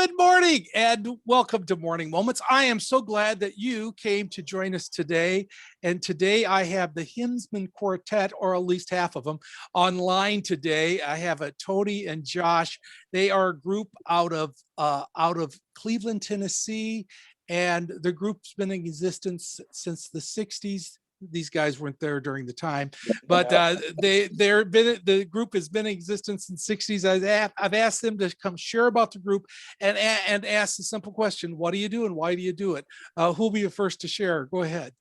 Good morning and welcome to Morning Moments. I am so glad that you came to join us today. And today I have the Hymnsmen Quartet, or at least half of them, online today. I have Tony and Josh. They are a group out of Cleveland, Tennessee, and the group's been in existence since the 60s. These guys weren't there during the time, but the group has been in existence in the 60s. I've asked them to come share about the group and ask the simple question: what do you do and why do you do it? Who'll be the first to share? Go ahead.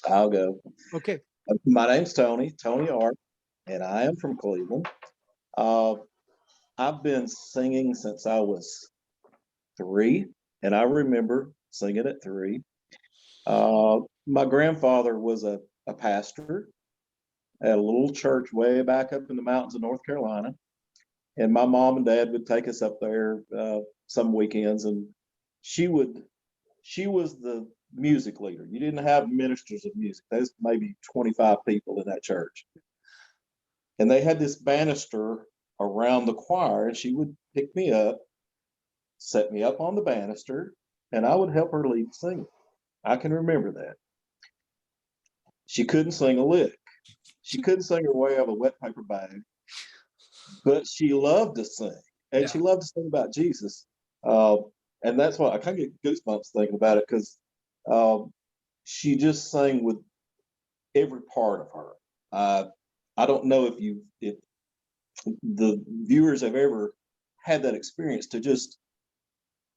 I'll go. Okay. My name's Tony Art, and I am from Cleveland. I've been singing since I was 3, and I remember singing at 3. My grandfather was a pastor at a little church way back up in the mountains of North Carolina. And my mom and dad would take us up there some weekends, and she was the music leader. You didn't have ministers of music. There's maybe 25 people in that church. And they had this banister around the choir, and she would pick me up, set me up on the banister, and I would help her lead singing. I can remember that. She couldn't sing a lick. She couldn't sing her way out of a wet paper bag, but she loved to sing, and she loved to sing about Jesus. And that's why I kind of get goosebumps thinking about it, because she just sang with every part of her. I don't know if the viewers have ever had that experience to just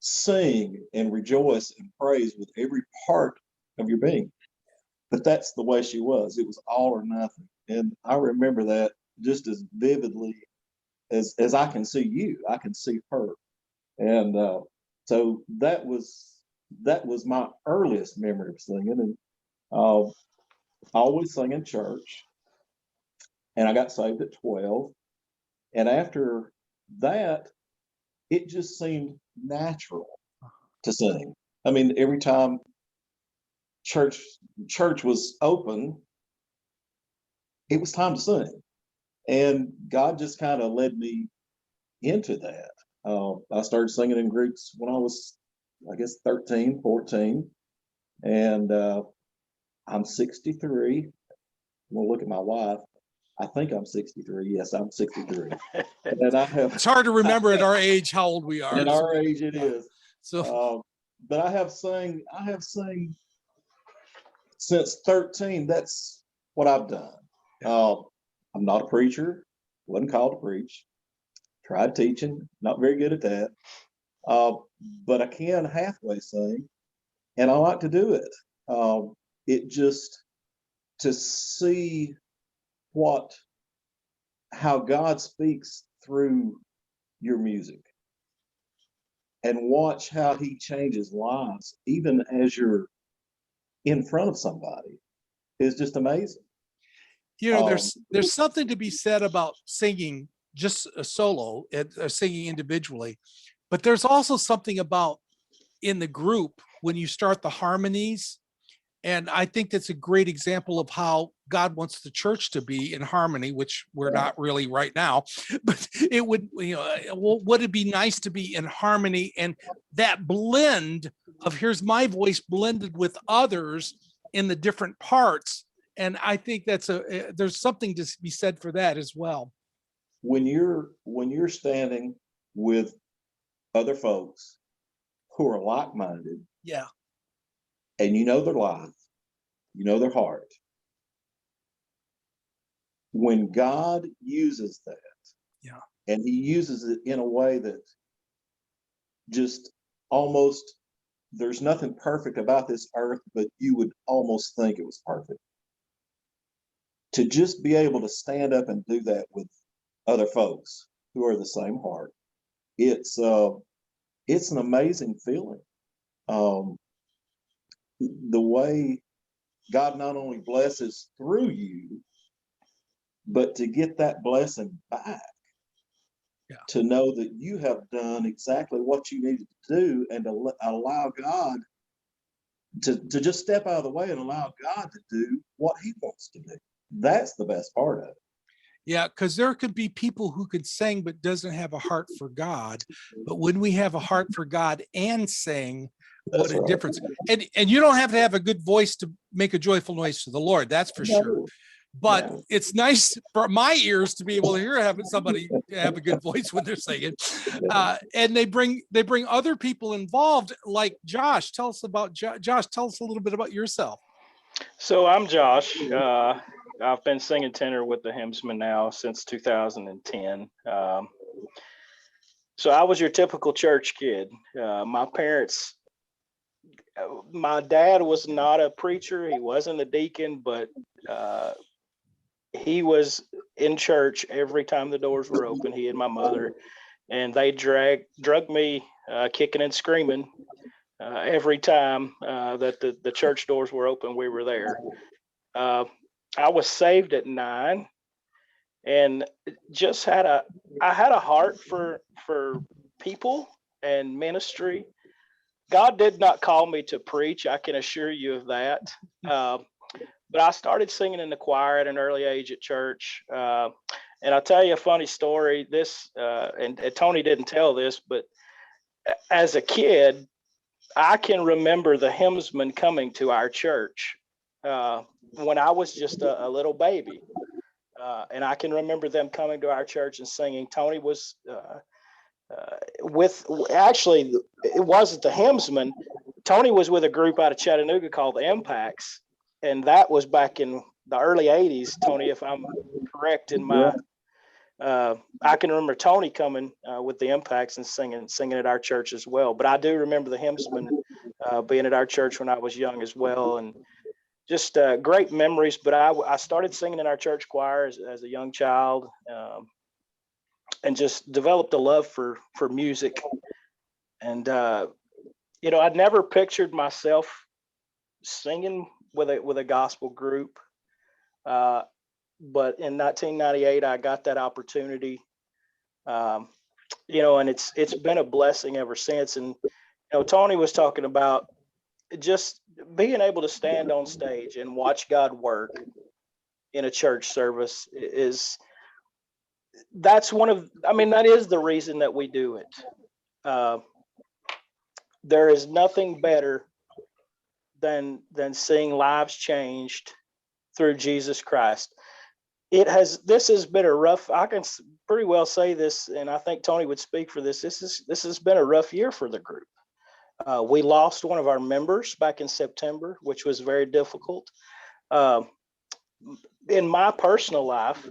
sing and rejoice and praise with every part of your being. But that's the way she was. It was all or nothing. And I remember that just as vividly as I can see you. I can see her. And so that was my earliest memory of singing. And I always sang in church. And I got saved at 12. And after that, it just seemed natural to sing. I mean, every time church was open, it was time to sing. And God just kind of led me into that. I started singing in groups when I was, I guess, 13, 14. And I'm 63. I'm going to look at my wife. I think I'm 63. Yes, I'm 63. And I have. It's hard to remember at our age how old we are. At our age, it is. So, but I have sang since 13. That's what I've done. I'm not a preacher. Wasn't called to preach. Tried teaching. Not very good at that. But I can halfway sing, and I like to do it. It just to see how God speaks through your music, and watch how he changes lives, even as you're in front of somebody, is just amazing. you know, there's something to be said about singing just a solo or singing individually, but there's also something about in the group when you start the harmonies. And I think that's a great example of how God wants the church to be in harmony, which we're not really right now. But it would, would it be nice to be in harmony, and that blend of here's my voice blended with others in the different parts. And I think there's something to be said for that as well. When you're standing with other folks who are like-minded, and you know their life, you know their heart. When God uses that, and he uses it in a way that just almost, there's nothing perfect about this earth, but you would almost think it was perfect. To just be able to stand up and do that with other folks who are the same heart, it's an amazing feeling. The way God not only blesses through you, but to get that blessing back, to know that you have done exactly what you needed to do, and to allow God to just step out of the way and allow God to do what he wants to do. That's the best part of it. Yeah, because there could be people who could sing but doesn't have a heart for God. But when we have a heart for God and sing, what That's a right. difference. And you don't have to have a good voice to make a joyful noise to the Lord, that's for sure. No, But no. it's nice for my ears to be able to hear having somebody have a good voice when they're singing. And they bring other people involved, like Josh. Tell us about Josh. Tell us a little bit about yourself. So I'm Josh. I've been singing tenor with the Hymnsmen now since 2010. So I was your typical church kid. My dad was not a preacher. He wasn't a deacon, but uh, he was in church every time the doors were open. He and my mother, and they drug me kicking and screaming every time that the church doors were open. We were there. Uh, I was saved at 9 and just I had a heart for people and ministry. God did not call me to preach, I can assure you of that. Uh, but I started singing in the choir at an early age at church. And I'll tell you a funny story. And Tony didn't tell this, but as a kid, I can remember the hymnsmen coming to our church when I was just a little baby. And I can remember them coming to our church and singing. Tony was with, actually, it wasn't the hymnsmen. Tony was with a group out of Chattanooga called the Impacts. And that was back in the early 80s, Tony, if I'm correct in Yeah. my. I can remember Tony coming with the Impacts and singing at our church as well. But I do remember the hymnsmen being at our church when I was young as well. And just great memories. But I started singing in our church choir as a young child, and just developed a love for music. And I'd never pictured myself singing with a gospel group. Uh, but in 1998, I got that opportunity. Um, and it's been a blessing ever since. And Tony was talking about just being able to stand on stage and watch God work in a church service is that's one of I mean that is the reason that we do it. Uh, there is nothing better than seeing lives changed through Jesus Christ. This has been a rough, I can pretty well say this, and I think Tony would speak for this. This has been a rough year for the group. We lost one of our members back in September, which was very difficult. Uh, in my personal life,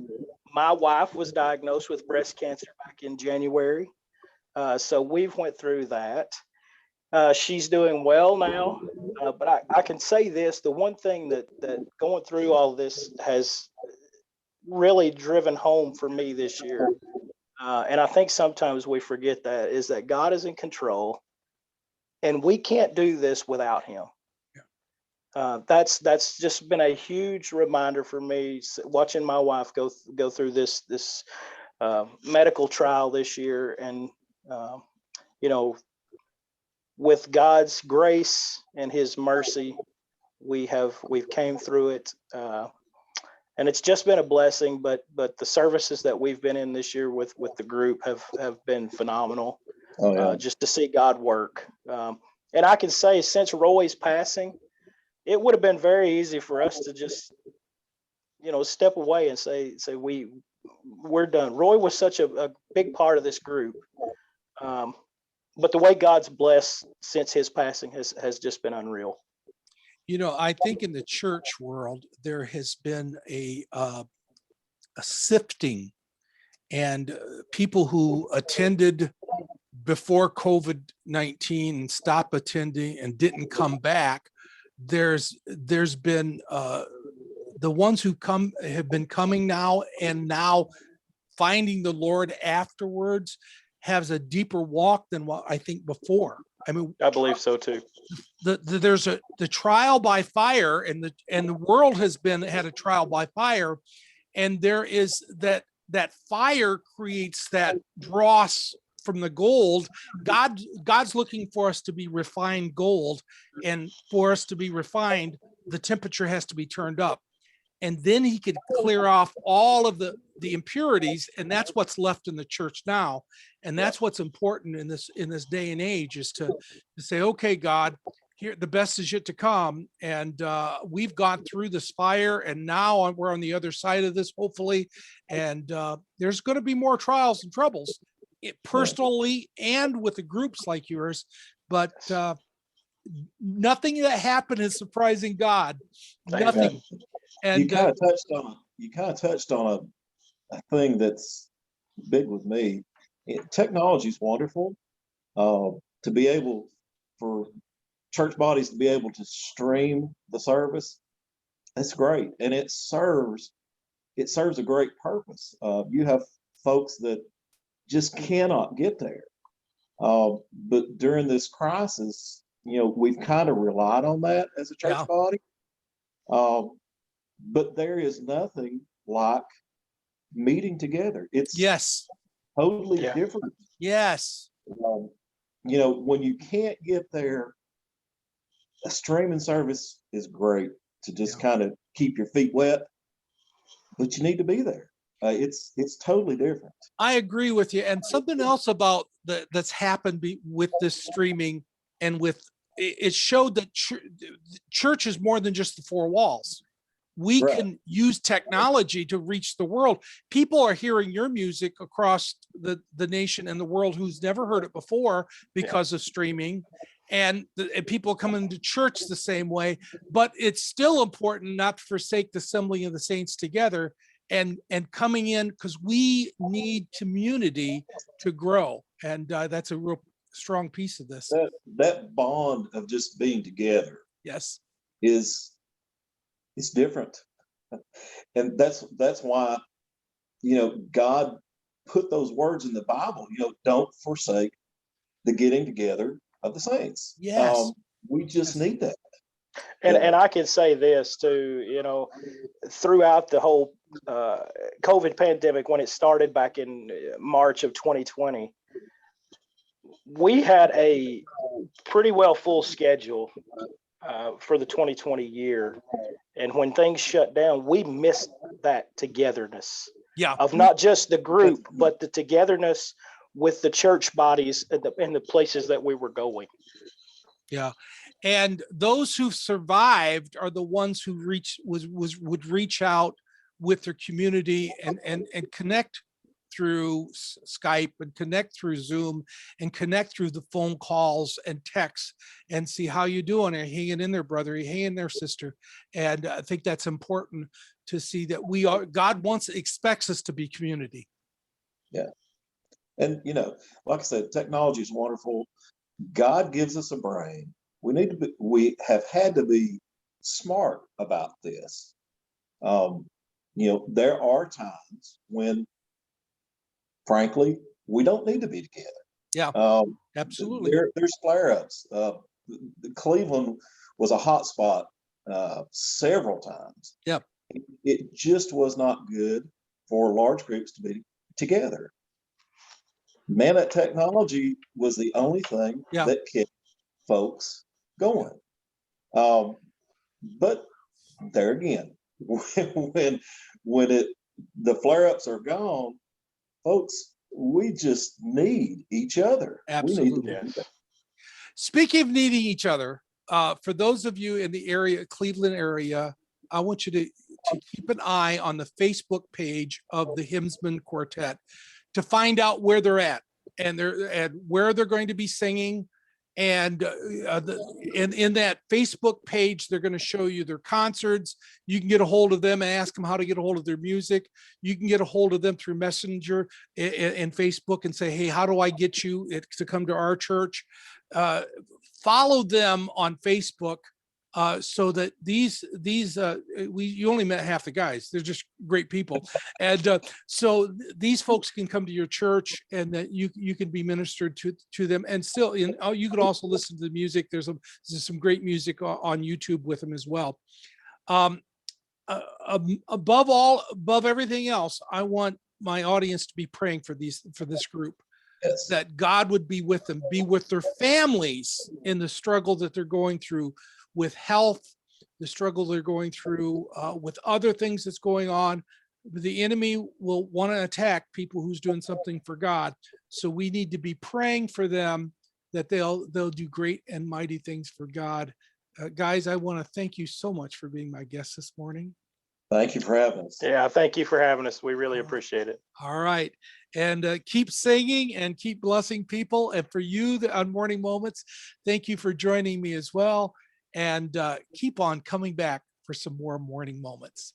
my wife was diagnosed with breast cancer back in January. So we've went through that. She's doing well now, but I can say this: the one thing that going through all this has really driven home for me this year, and I think sometimes we forget that, is that God is in control, and we can't do this without Him. That's just been a huge reminder for me, watching my wife go through this medical trial this year, and you know, with God's grace and His mercy, we've came through it, and it's just been a blessing. But the services that we've been in this year with the group have been phenomenal. Oh yeah. Just to see God work, and I can say since Roy's passing, it would have been very easy for us to just step away and say we're done. Roy was such a big part of this group. But the way God's blessed since his passing has just been unreal. I think in the church world, there has been a sifting, and people who attended before COVID-19 and stopped attending and didn't come back. There's been the ones who have been coming now, and now finding the Lord afterwards has a deeper walk than what I think before. I mean, I believe so too. There's the trial by fire, and the world has had a trial by fire, and there is that fire creates that dross from the gold. God's looking for us to be refined gold, and for us to be refined, the temperature has to be turned up. and then he could clear off all of the impurities, and that's what's left in the church now. And that's what's important in this day and age, is to say, okay, God, here the best is yet to come, and we've gone through this fire, and now we're on the other side of this, hopefully. And there's going to be more trials and troubles, personally and with the groups like yours, but nothing that happened is surprising God. Nothing. And you kind of touched on a thing that's big with me. Technology is wonderful. To be able for church bodies to be able to stream the service, that's great, and it serves a great purpose. You have folks that just cannot get there, but during this crisis, we've kind of relied on that as a church body. But there is nothing like meeting together. It's totally different. Yes. When you can't get there, a streaming service is great to just kind of keep your feet wet, but you need to be there. It's totally different. I agree with you. And something else about that's happened with this streaming, and with it showed that church is more than just the four walls. We can use technology to reach the world. People are hearing your music across the nation and the world who's never heard it before because of streaming. And people come into church the same way, but it's still important not to forsake the assembling of the saints together and coming in, because we need community to grow. And that's a real strong piece of this. That bond of just being together. Yes. It's different. And that's why, God put those words in the Bible, don't forsake the getting together of the saints. Yes. We just need that. And I can say this too, throughout the whole COVID pandemic, when it started back in March of 2020, we had a pretty well full schedule for the 2020 year. And when things shut down, we missed that togetherness of not just the group, but the togetherness with the church bodies in the places that we were going. Yeah. And those who survived are the ones who would reach out with their community and connect through Skype, and connect through Zoom, and connect through the phone calls and texts, and see how you doing. Are you hanging in there, brother? Are you hanging in there, sister? And I think that's important to see that God expects us to be community. Yeah. And, like I said, technology is wonderful. God gives us a brain. We have had to be smart about this. There are times when, frankly, we don't need to be together. Yeah, absolutely. There's flare-ups. Cleveland was a hot spot several times. Yep. It just was not good for large groups to be together. Man, that technology was the only thing that kept folks going. But there again, when the flare-ups are gone, folks, we just need each other. Absolutely. Speaking of needing each other, for those of you in the area, Cleveland area, I want you to keep an eye on the Facebook page of the Hymnsmen Quartet to find out where they're at and where they're going to be singing. And in that Facebook page, they're going to show you their concerts. You can get a hold of them and ask them how to get a hold of their music. You can get a hold of them through Messenger and Facebook and say, hey, how do I get you to come to our church? Follow them on Facebook so that you only met half the guys. They're just great people. And so these folks can come to your church, and that you can be ministered to them. And still, you can also listen to the music. There's some great music on YouTube with them as well. Above everything else, I want my audience to be praying for this group. Yes. That God would be with them, be with their families in the struggle that they're going through with health, the struggle they're going through with other things that's going on. The enemy will want to attack people who's doing something for God. So we need to be praying for them that they'll do great and mighty things for God. Guys, I want to thank you so much for being my guest this morning. Thank you for having us. Yeah, thank you for having us. We really appreciate it. All right. And keep singing and keep blessing people. And for you on Morning Moments, thank you for joining me as well. And keep on coming back for some more Morning Moments.